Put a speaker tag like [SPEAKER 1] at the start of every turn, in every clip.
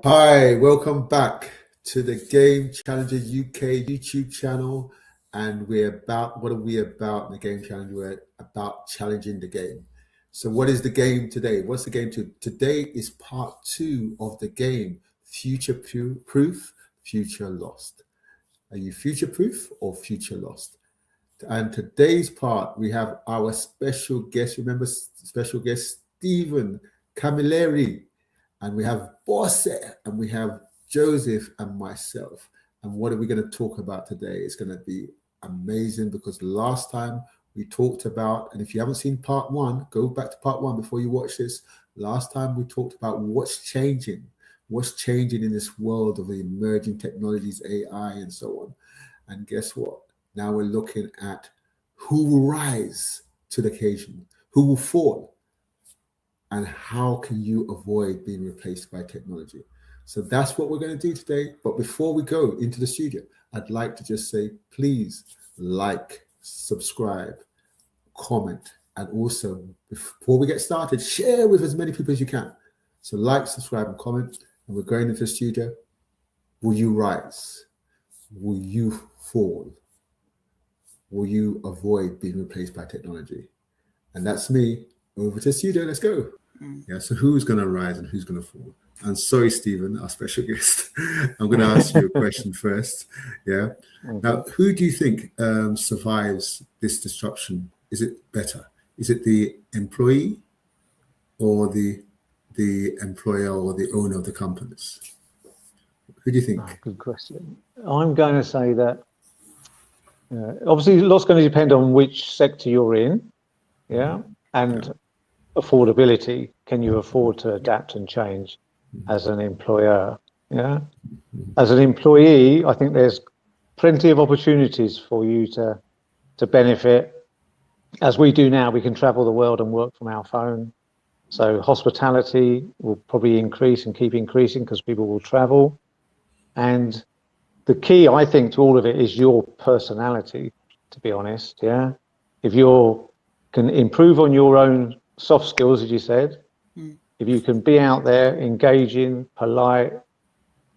[SPEAKER 1] Hi, welcome back to the Game Challenger UK YouTube channel. And what are we about in the Game Challenger? We're about challenging the game. So what is the game today? What's the game today is part 2 of the game, Future Proof, Future Lost. Are you future proof or future lost? And today's part, we have our special guest. Remember, special guest Stephen Camilleri. And we have Bose, and we have Joseph and myself. And what are we going to talk about today? It's going to be amazing, because last time we talked about, and if you haven't seen part 1, go back to part 1 before you watch this. Last time we talked about what's changing in this world of the emerging technologies, AI and so on. And guess what? Now we're looking at who will rise to the occasion, who will fall, and how can you avoid being replaced by technology. So that's what we're going to do today. But before we go into the studio, I'd like to just say, please like, subscribe, comment, and also, before we get started, share with as many people as you can. So like, subscribe, and comment. And we're going into the studio. Will you rise? Will you fall? Will you avoid being replaced by technology? And that's me. Over to the studio. Let's go. Yeah, so who's going to rise and who's going to fall? And sorry, Stephen, our special guest. I'm going to ask you a question first. Yeah. Now, who do you think survives this disruption? Is it better? Is it the employee or the employer or the owner of the companies? Who do you think?
[SPEAKER 2] Good question. I'm going to say that obviously a lot's going to depend on which sector you're in. Yeah. And affordability. Can you afford to adapt and change as an employer? Yeah. As an employee, I think there's plenty of opportunities for you to benefit. As we do now, we can travel the world and work from our phone. So hospitality will probably increase and keep increasing because people will travel. And the key, I think, to all of it is your personality, to be honest. Yeah. If you can improve on your own soft skills, as you said, if you can be out there, engaging, polite,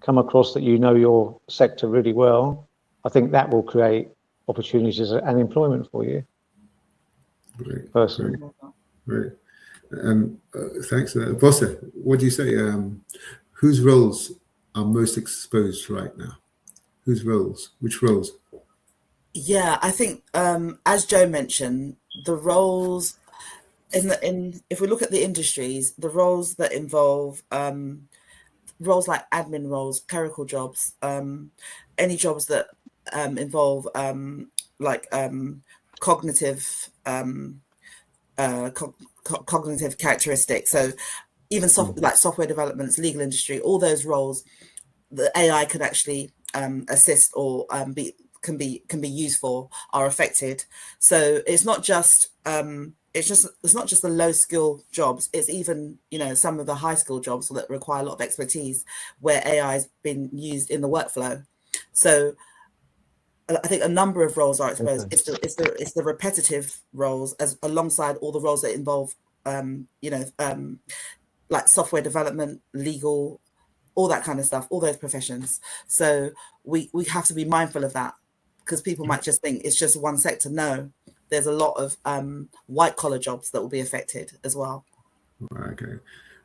[SPEAKER 2] come across that you know your sector really well, I think that will create opportunities and employment for you.
[SPEAKER 1] Great.
[SPEAKER 2] Personally.
[SPEAKER 1] Great. Thanks for that. Bosse, what do you say? Whose roles are most exposed right now? Whose roles? Which roles?
[SPEAKER 3] Yeah, I think as Joe mentioned, the roles if we look at the industries, the roles that involve roles like admin roles, clerical jobs, any jobs that involve cognitive cognitive characteristics. So even like software developments, legal industry, all those roles, the AI can actually assist or can be used for, are affected. So it's not just it's not just the low skill jobs, it's even, you know, some of the high skill jobs that require a lot of expertise where AI has been used in the workflow. So I think a number of roles are exposed. It's the repetitive roles as alongside all the roles that involve like software development, legal, all that kind of stuff, all those professions. So we have to be mindful of that, because people might just think it's just one sector. No, there's a lot of white collar jobs that will be affected as well.
[SPEAKER 1] Okay.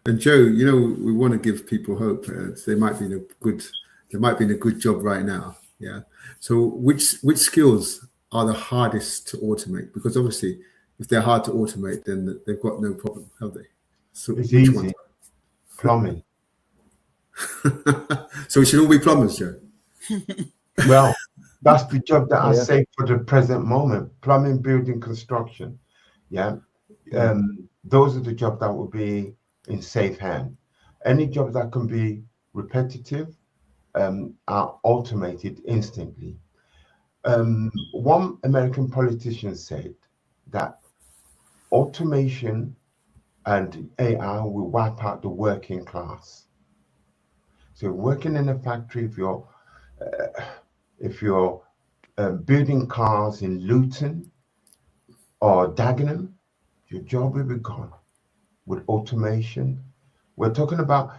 [SPEAKER 1] And Joe, you know, we want to give people hope. They might be in a good job right now. Yeah. So which skills are the hardest to automate? Because obviously, if they're hard to automate, then they've got no problem, have they? So
[SPEAKER 4] it's easy. Ones? Plumbing.
[SPEAKER 1] So we should all be plumbers, Joe.
[SPEAKER 4] Well, that's the job that I say for the present moment. Plumbing, building, construction. Yeah. Those are the jobs that will be in safe hand. Any job that can be repetitive are automated instantly. One American politician said that automation and AI will wipe out the working class. So working in a factory, if you're building cars in Luton or Dagenham, Your job will be gone with automation. We're talking about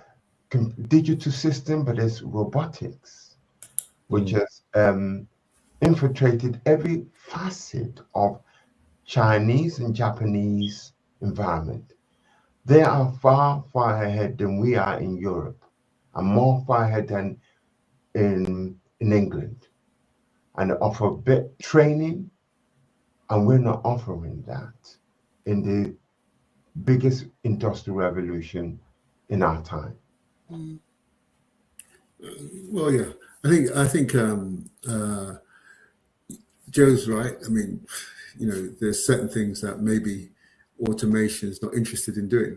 [SPEAKER 4] digital system, but it's robotics, which has infiltrated every facet of Chinese and Japanese environment. They are far, far ahead than we are in Europe, and more far ahead than in England. And they offer bit training, and we're not offering that in the biggest industrial revolution in our time.
[SPEAKER 1] Well, yeah, I think Joe's right. I mean, there's certain things that maybe automation is not interested in doing.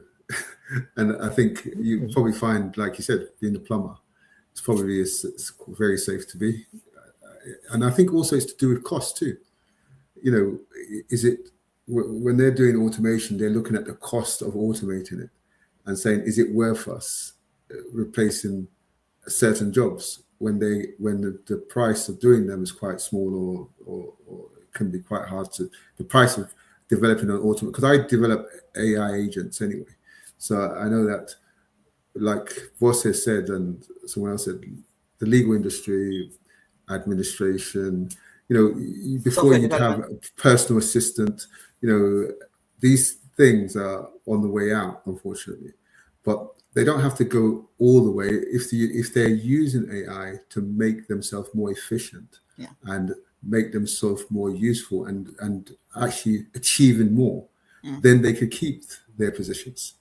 [SPEAKER 1] And I think you probably find, like you said, being a plumber, it's probably it's very safe to be. And I think also it's to do with cost too. Is it when they're doing automation, they're looking at the cost of automating it and saying, is it worth us replacing certain jobs when the price of doing them is quite small or it can be quite hard to, the price of developing an automation, because I develop AI agents anyway. So I know that, like Bose has said, and someone else said, the legal industry, administration, before you'd have a personal assistant, these things are on the way out, unfortunately. But they don't have to go all the way if they're using AI to make themselves more efficient and make themselves more useful and actually achieving more, then they could keep their positions.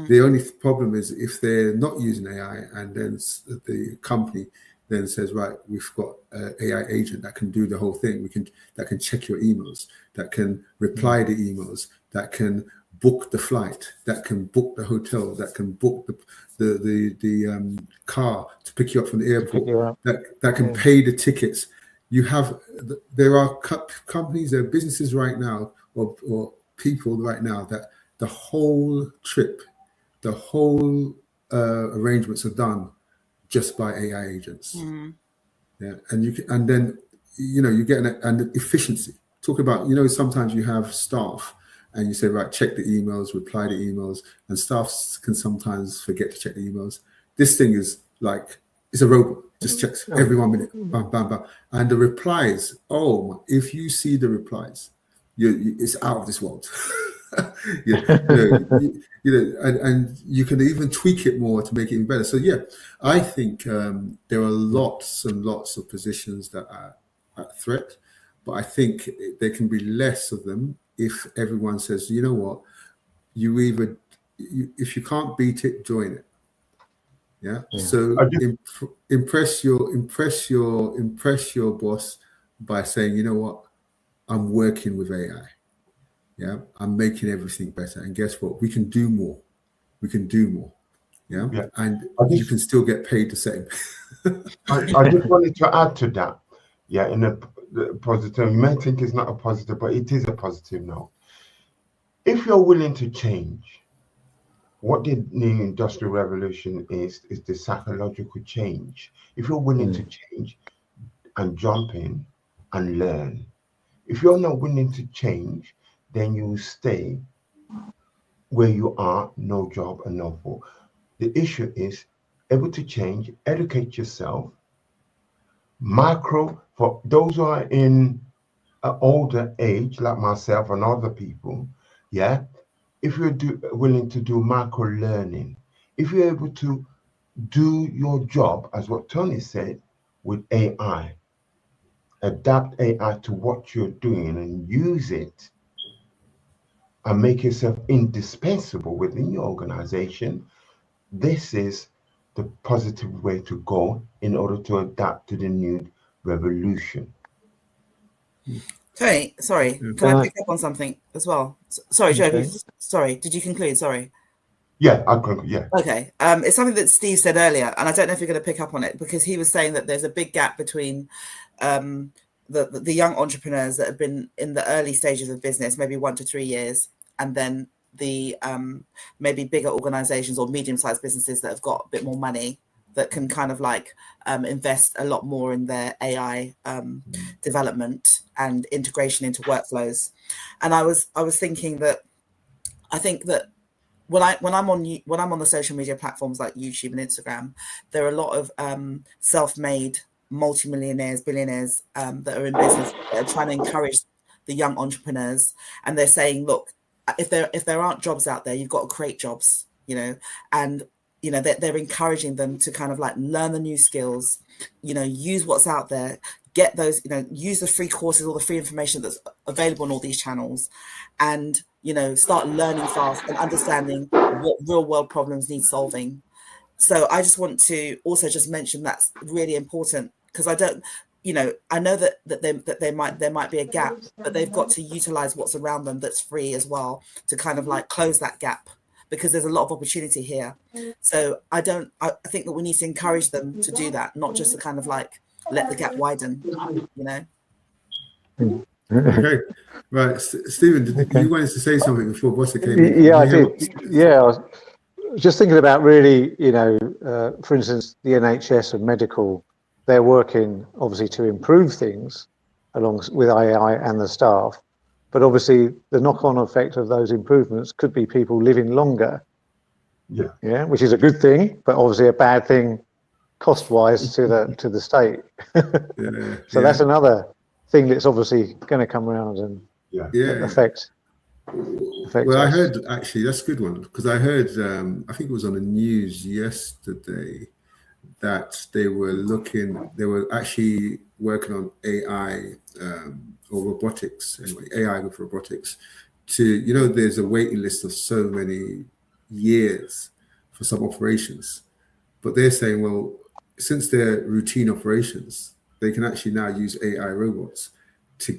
[SPEAKER 1] The only problem is if they're not using AI and then the company then says, right, we've got an AI agent that can do the whole thing. That can check your emails, that can reply to emails, that can book the flight, that can book the hotel, that can book the car to pick you up from the airport, that can pay the tickets. There are companies, there are businesses right now, or people right now that the whole trip, the whole arrangements are done just by AI agents. Yeah, and you get an efficiency. Talk about, sometimes you have staff and you say, right, check the emails, reply to emails, and staff can sometimes forget to check the emails. This thing is like, it's a robot, just checks every 1 minute, bam, bam, bam. And the replies, if you see the replies, it's out of this world. And you can even tweak it more to make it even better. So yeah, I think there are lots and lots of positions that are at threat, but I think there can be less of them if everyone says, you know what, if you can't beat it, join it. Yeah. So impress your boss by saying, you know what, I'm working with AI. Yeah, I'm making everything better. And guess what? We can do more. Yeah. And you can still get paid the same.
[SPEAKER 4] I just wanted to add to that. Yeah, in a positive, you may think it's not a positive, but it is a positive note. If you're willing to change, what the new industrial revolution is the psychological change. If you're willing to change and jump in and learn, if you're not willing to change, then you stay where you are, no job and no fall. The issue is able to change, educate yourself. Micro, for those who are in an older age, like myself and other people, if you're willing to do micro learning, if you're able to do your job, as what Tony said, with AI, adapt AI to what you're doing and use it and make yourself indispensable within your organization, this is the positive way to go in order to adapt to the new revolution.
[SPEAKER 3] Tony, sorry, can I pick up on something as well? Sorry, Joe, sorry, did you conclude? Sorry.
[SPEAKER 4] Yeah, I conclude, yeah.
[SPEAKER 3] Okay, it's something that Steve said earlier, and I don't know if you're going to pick up on it, because he was saying that there's a big gap between the young entrepreneurs that have been in the early stages of business, maybe 1 to 3 years, and then the maybe bigger organizations or medium-sized businesses that have got a bit more money, that can kind of like invest a lot more in their AI development and integration into workflows. And I was thinking that I think that when I'm on the social media platforms like YouTube and Instagram, there are a lot of self-made multimillionaires, billionaires that are in business that are trying to encourage the young entrepreneurs, and they're saying, look, if there aren't jobs out there, you've got to create jobs, you know, and you know they're encouraging them to kind of like learn the new skills, you know, use what's out there, get those, you know, use the free courses or the free information that's available on all these channels, and you know, start learning fast and understanding what real world problems need solving. So I just want to also just mention that's really important, because I don't, you know, I know that there might be a gap, but they've got to utilize what's around them that's free as well to kind of like close that gap, because there's a lot of opportunity here. So I think that we need to encourage them to do that, not just to kind of like let the gap widen, you know.
[SPEAKER 1] Okay, right, Stephen, you wanted to say something before Bossa came in?
[SPEAKER 2] Yeah, I did. Yeah, I was just thinking about really, you know, for instance, the NHS and medical, they're working obviously to improve things along with AI and the staff, but obviously the knock-on effect of those improvements could be people living longer. Yeah, which is a good thing, but obviously a bad thing cost-wise to the state. So that's another thing that's obviously going to come around and affect.
[SPEAKER 1] Well, I heard, actually, that's a good one, because I heard, I think it was on the news yesterday, that they were actually working on AI or robotics, anyway, AI with robotics, to, you know, there's a waiting list of so many years for some operations, but they're saying, well, since they're routine operations, they can actually now use AI robots to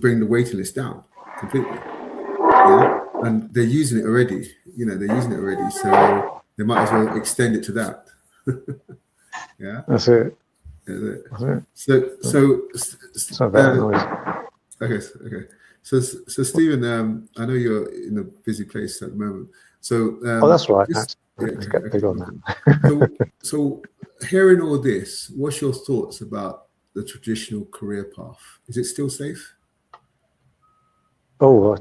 [SPEAKER 1] bring the waiting list down completely. Yeah, and they're using it already. You know, they're using it already, so they might as well extend it to that. Yeah,
[SPEAKER 2] that's it.
[SPEAKER 1] So
[SPEAKER 2] it's not bad noise.
[SPEAKER 1] Okay. So Stephen, I know you're in a busy place at the moment. So
[SPEAKER 2] that's right. Let's get big on
[SPEAKER 1] that. So hearing all this, what's your thoughts about the traditional career path? Is it still safe?
[SPEAKER 2] Oh,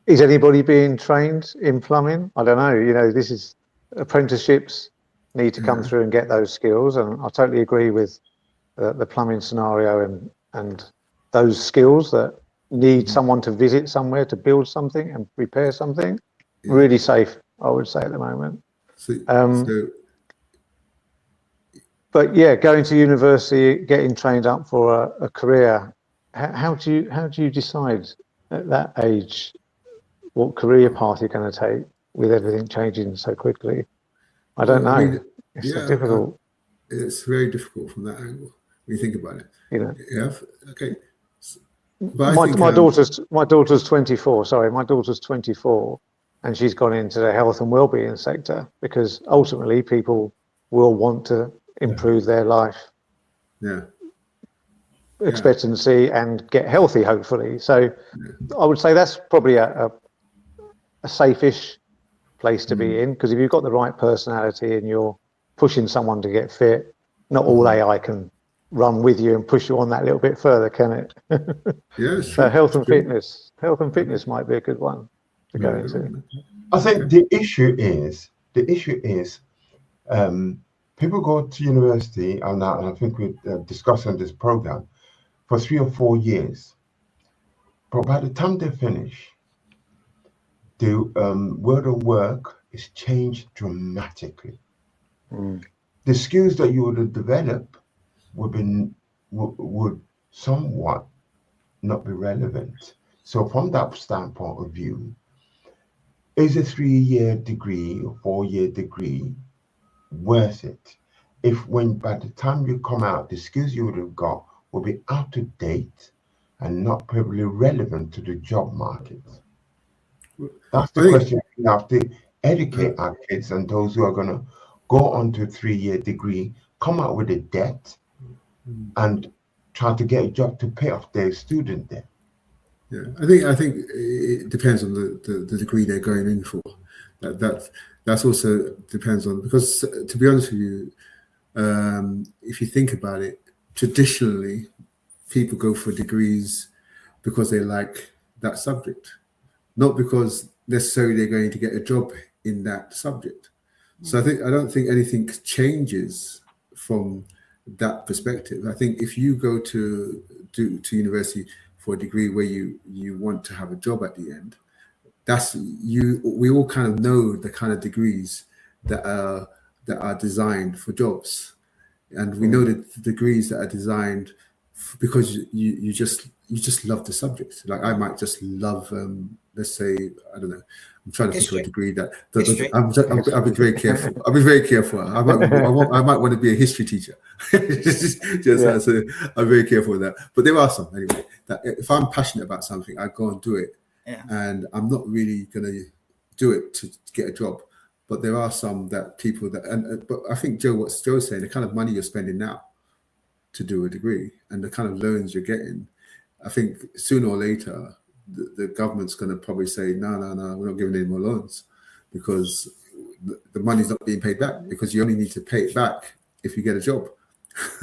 [SPEAKER 2] is anybody being trained in plumbing? I don't know. You know, this is apprenticeships need to come through and get those skills, and I totally agree with the plumbing scenario and those skills that need someone to visit somewhere to build something and repair something. Really safe, I would say, at the moment. But yeah, going to university, getting trained up for a career. How do you decide at that age what career path you're going to take with everything changing so quickly? I don't know. I mean, it's so difficult.
[SPEAKER 1] It's very difficult from that angle when you think about it.
[SPEAKER 2] You know.
[SPEAKER 1] Yeah. Okay. But
[SPEAKER 2] my daughter's 24. Sorry, my daughter's 24, and she's gone into the health and well-being sector because ultimately people will want to improve their life expectancy and get healthy, hopefully. So I would say that's probably a safe-ish place to be in, because if you've got the right personality and you're pushing someone to get fit, not all AI can run with you and push you on that little bit further, can it? So health and fitness might be a good one to go into.
[SPEAKER 4] I think the issue is people go to university, and I think we're discussing this program for 3 or 4 years, but by the time they finish, the world of work is changed dramatically. The skills that you would have developed would somewhat not be relevant. So from that standpoint of view, is a 3-year degree or 4-year degree worth it? If by the time you come out, the skills you would have got will be out of date and not probably relevant to the job market. That's the question we have to educate our kids and those who are going to go on to a 3-year degree, come out with a debt and try to get a job to pay off their student debt.
[SPEAKER 1] Yeah, I think it depends on the degree they're going in for. That's also depends on, because to be honest with you, if you think about it, traditionally people go for degrees because they like that subject, not because necessarily they're going to get a job in that subject. So I don't think anything changes from that perspective. I think if you go to university for a degree where you want to have a job at the end, that's you. We all kind of know the kind of degrees that are designed for jobs, and we know the degrees that are designed because you just love the subject. Like I might just love, let's say, I don't know. I'm trying to think of a degree that I'll be very careful. I'll be very careful. I might want to be a history teacher. I'm very careful with that. But there are some anyway that if I'm passionate about something, I go and do it.
[SPEAKER 3] Yeah.
[SPEAKER 1] And I'm not really going to do it to get a job. But there are some that people that, but I think what Joe's saying, the kind of money you're spending now to do a degree and the kind of loans you're getting, I think sooner or later, the government's going to probably say, no, we're not giving any more loans because the money's not being paid back because you only need to pay it back if you get a job.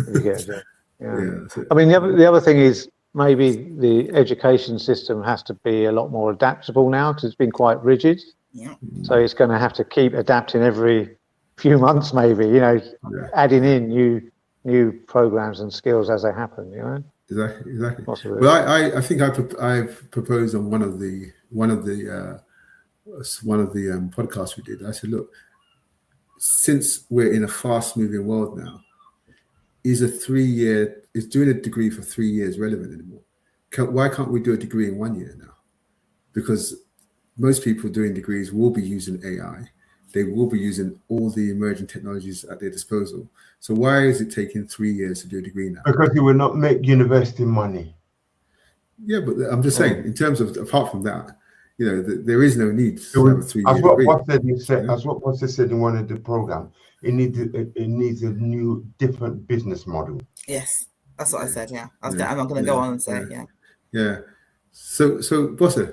[SPEAKER 2] You get a job. Yeah.
[SPEAKER 1] Yeah,
[SPEAKER 2] I mean, the other thing is maybe the education system has to be a lot more adaptable now because it's been quite rigid.
[SPEAKER 3] Yeah.
[SPEAKER 2] So it's going to have to keep adapting every few months, maybe, adding in new programs and skills as they happen,
[SPEAKER 1] Exactly.
[SPEAKER 2] Possibly.
[SPEAKER 1] Well, I think I've proposed on one of the podcasts we did. I said, look, since we're in a fast-moving world now, is doing a degree for 3 years relevant anymore? Why can't we do a degree in 1 year now? Because most people doing degrees will be using AI. They will be using all the emerging technologies at their disposal. So why is it taking 3 years to do a degree now?
[SPEAKER 4] Because it will not make university money.
[SPEAKER 1] Yeah, but I'm just saying, in terms of, apart from that, there is no need to have a 3 year degree.
[SPEAKER 4] As what Bose said in one of the programs, it needs a new, different business model.
[SPEAKER 3] Yes, that's what I said. Yeah, I'm not going to go on and say
[SPEAKER 1] Yeah. So Bose,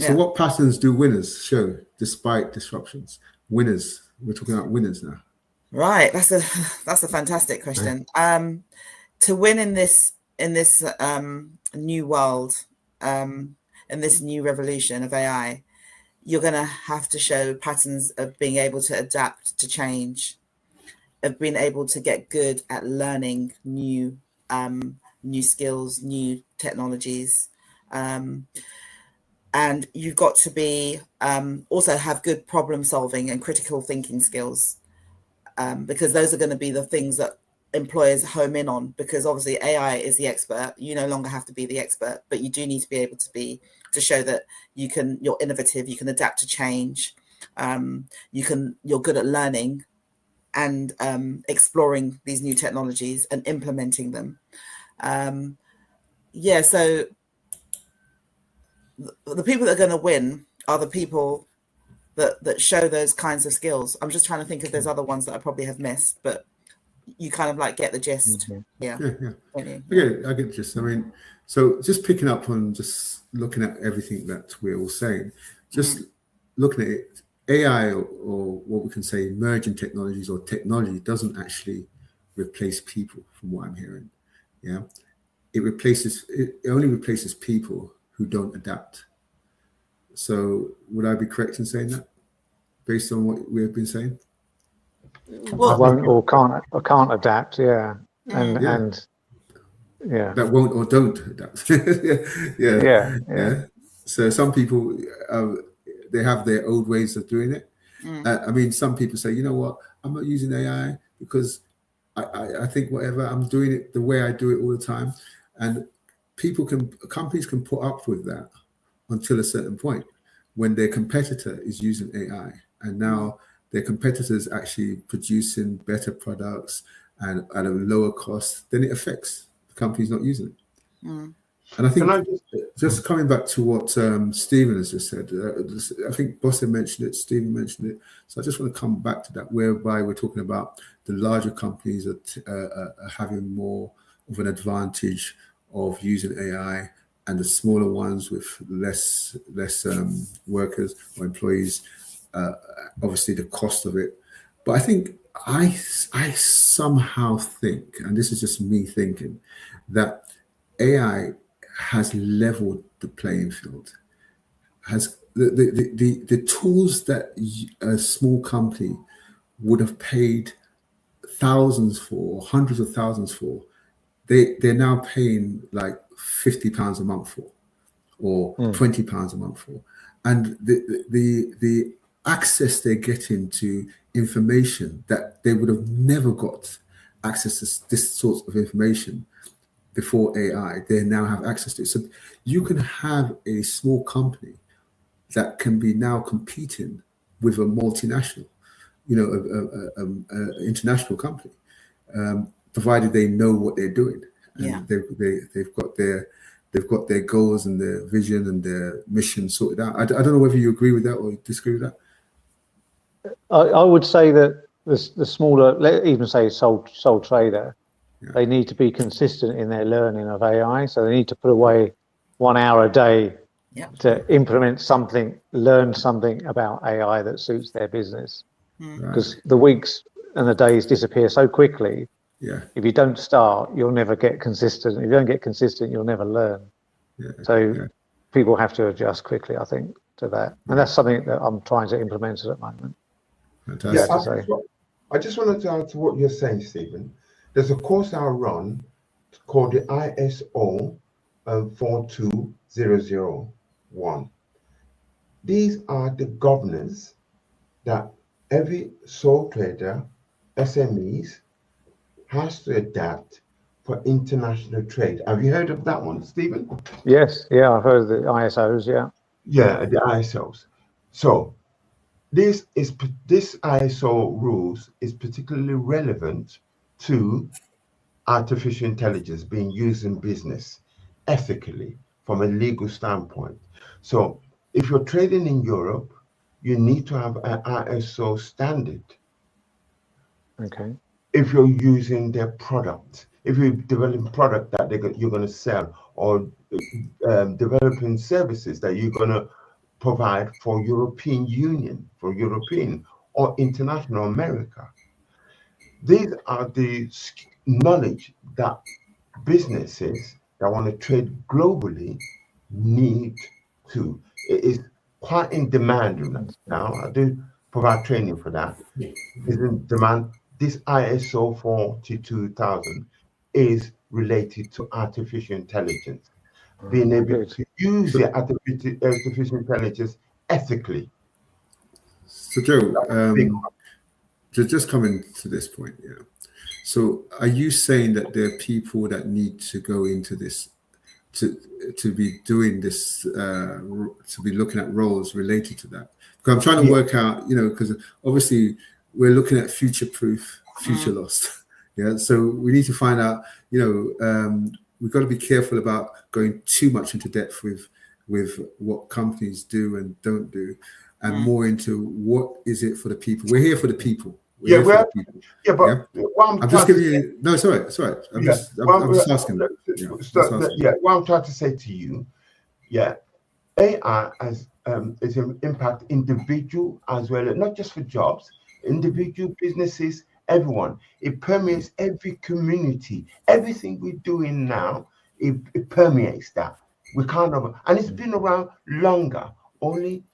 [SPEAKER 1] what patterns do winners show despite disruptions? Winners. We're talking about winners now.
[SPEAKER 3] Right. That's a fantastic question. To win in this new world, in this new revolution of AI, you're going to have to show patterns of being able to adapt to change, of being able to get good at learning new skills, new technologies. And you've got to be also have good problem solving and critical thinking skills, because those are going to be the things that employers home in on, because obviously AI is the expert. You no longer have to be the expert, but you do need to be able to show that you're innovative, you can adapt to change, you're good at learning and exploring these new technologies and implementing them. So the people that are going to win are the people that show those kinds of skills. I'm just trying to think if there's other ones that I probably have missed, but you kind of get the gist. Yeah,
[SPEAKER 1] I get the gist. I mean, so just picking up on just looking at everything that we're all saying, just looking at it, AI or what we can say emerging technologies or technology doesn't actually replace people, from what I'm hearing. Yeah, it only replaces people who don't adapt. So would I be correct in saying that, based on what we have been saying?
[SPEAKER 2] Well, won't or can't adapt, and
[SPEAKER 1] that won't or don't adapt. yeah. So some people they have their old ways of doing it. I mean, some people say, you know what, I'm not using AI because I think whatever, I'm doing it the way I do it all the time, and companies can put up with that until a certain point when their competitor is using AI, and now their competitors actually producing better products and at a lower cost, then it affects the companies not using it. And I think just coming back to what Stephen has just said, I think Bose mentioned it, Stephen mentioned it. So I just want to come back to that, whereby we're talking about the larger companies are having more of an advantage of using AI, and the smaller ones with less workers or employees, obviously the cost of it. But I think I somehow think, and this is just me thinking, that AI has leveled the playing field, has the tools that a small company would have paid thousands for, hundreds of thousands for, they're now paying like £50 a month for, or £20 a month for, and the access they're getting to information that they would have never got access to this sort of information before AI, they now have access to it. So you can have a small company that can be now competing with a multinational, international company, provided they know what they're doing, and they've got their goals and their vision and their mission sorted out. I don't know whether you agree with that or disagree with that.
[SPEAKER 2] I would say that the smaller, let's even say sole trader, they need to be consistent in their learning of AI. So they need to put away 1 hour a day to implement something, learn something about AI that suits their business. Because the weeks and the days disappear so quickly.
[SPEAKER 1] Yeah.
[SPEAKER 2] If you don't start, you'll never get consistent. If you don't get consistent, you'll never learn. People have to adjust quickly, I think, to that. And that's something that I'm trying to implement at the moment.
[SPEAKER 1] Fantastic.
[SPEAKER 4] I just wanted to add to what you're saying, Stephen. There's a course I run called the ISO 42001. These are the governance that every sole trader, SMEs, has to adapt for international trade. Have you heard of that one, Stephen?
[SPEAKER 2] Yes, I've heard of the ISOs,
[SPEAKER 4] Yeah, the ISOs. So this ISO rules is particularly relevant to artificial intelligence being used in business ethically from a legal standpoint. So if you're trading in Europe, you need to have an ISO standard.
[SPEAKER 2] Okay.
[SPEAKER 4] If you're using their product, if you're developing product that you're going to sell, or developing services that you're going to provide for European Union, for European or international America. These are the knowledge that businesses that want to trade globally need to. It is quite in demand now. I do provide training for that. It's in demand. This ISO 42000 is related to artificial intelligence, being able to use the artificial intelligence ethically.
[SPEAKER 1] So Joe, just coming to this point, so are you saying that there are people that need to go into this, to be doing this, to be looking at roles related to that? Because I'm trying to work out, because obviously we're looking at future-proof, future lost. So we need to find out, we've got to be careful about going too much into depth with what companies do and don't do, and more into what is it for the people. We're here for the people.
[SPEAKER 4] What
[SPEAKER 1] I'm just giving you. No, it's all right. I'm just asking.
[SPEAKER 4] What I'm trying to say to you, AI is an impact individual as well, not just for jobs, individual businesses, everyone. It permeates every community. Everything we're doing now, it permeates that. We can't and it's been around longer. Only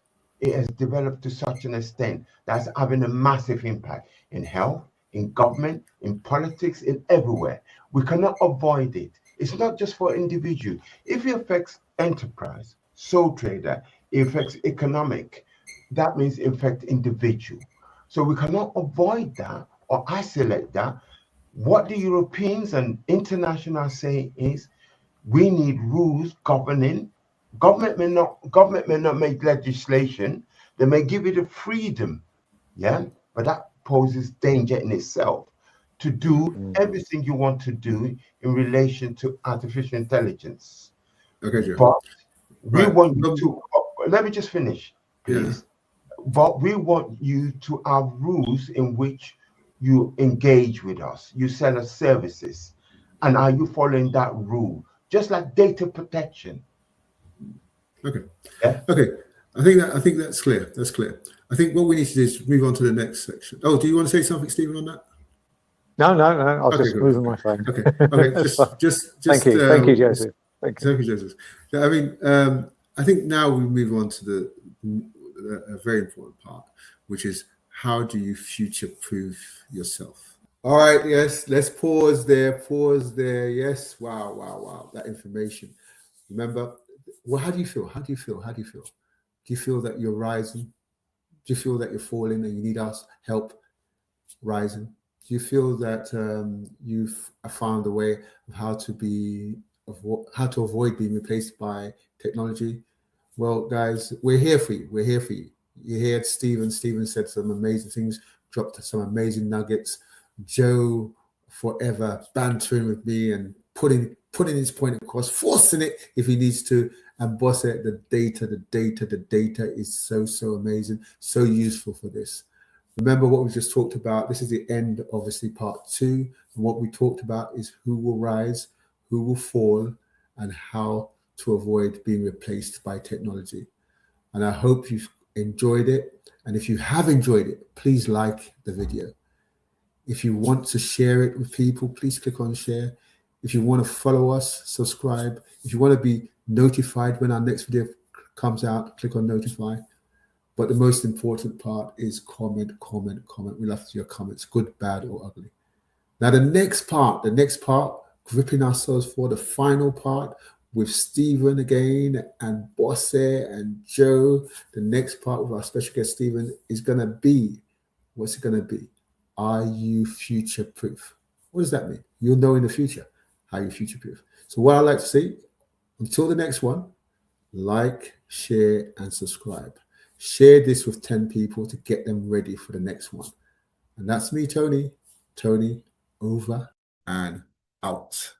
[SPEAKER 4] it has developed to such an extent that's having a massive impact in health, in government, in politics, in everywhere. We cannot avoid it. It's not just for individual. If it affects enterprise, sole trader, it affects economic, that means it affects individual. So we cannot avoid that or isolate that. What the Europeans and international say is we need rules governing. Government may not make legislation. They may give it a freedom, but that poses danger in itself to do everything you want to do in relation to artificial intelligence.
[SPEAKER 1] Okay, Joe.
[SPEAKER 4] But we want you to. Let me just finish, please. But we want you to have rules in which you engage with us. You sell us services, and are you following that rule? Just like data protection.
[SPEAKER 1] Okay. I think that's clear. That's clear. I think what we need to do is move on to the next section. Oh, do you want to say something, Stephen, on that?
[SPEAKER 2] No. I was just moving my phone.
[SPEAKER 1] Okay. Just.
[SPEAKER 2] Thank you, Joseph.
[SPEAKER 1] Thank you, Joseph. I mean, I think now we move on to a very important part, which is how do you future-proof yourself? All right, yes, let's pause there, yes. Wow, wow, wow, that information. Remember, well, how do you feel? How do you feel? How do you feel? Do you feel that you're rising? Do you feel that you're falling and you need us help rising? Do you feel that you've found a way of how to avoid being replaced by technology? Well, guys, we're here for you. We're here for you. You heard Stephen. Stephen said some amazing things, dropped some amazing nuggets. Joe forever bantering with me and putting his point across, forcing it if he needs to. And Boss it, the data is so amazing, so useful for this. Remember what we just talked about. This is the end, obviously, part 2. And what we talked about is who will rise, who will fall, and how to avoid being replaced by technology. And I hope you've enjoyed it. And if you have enjoyed it, please like the video. If you want to share it with people, please click on share. If you want to follow us, subscribe. If you want to be notified when our next video comes out, click on notify. But the most important part is comment. We love your comments, good, bad, or ugly. Now, the next part, gripping ourselves for the final part with Stephen again and Bosse and Joe. The next part with our special guest, Stephen, is going to be, what's it going to be? Are you future-proof? What does that mean? You'll know in the future how you're future-proof. So what I like to say, until the next one, like, share, and subscribe. Share this with 10 people to get them ready for the next one. And that's me, Tony. Tony, over and out.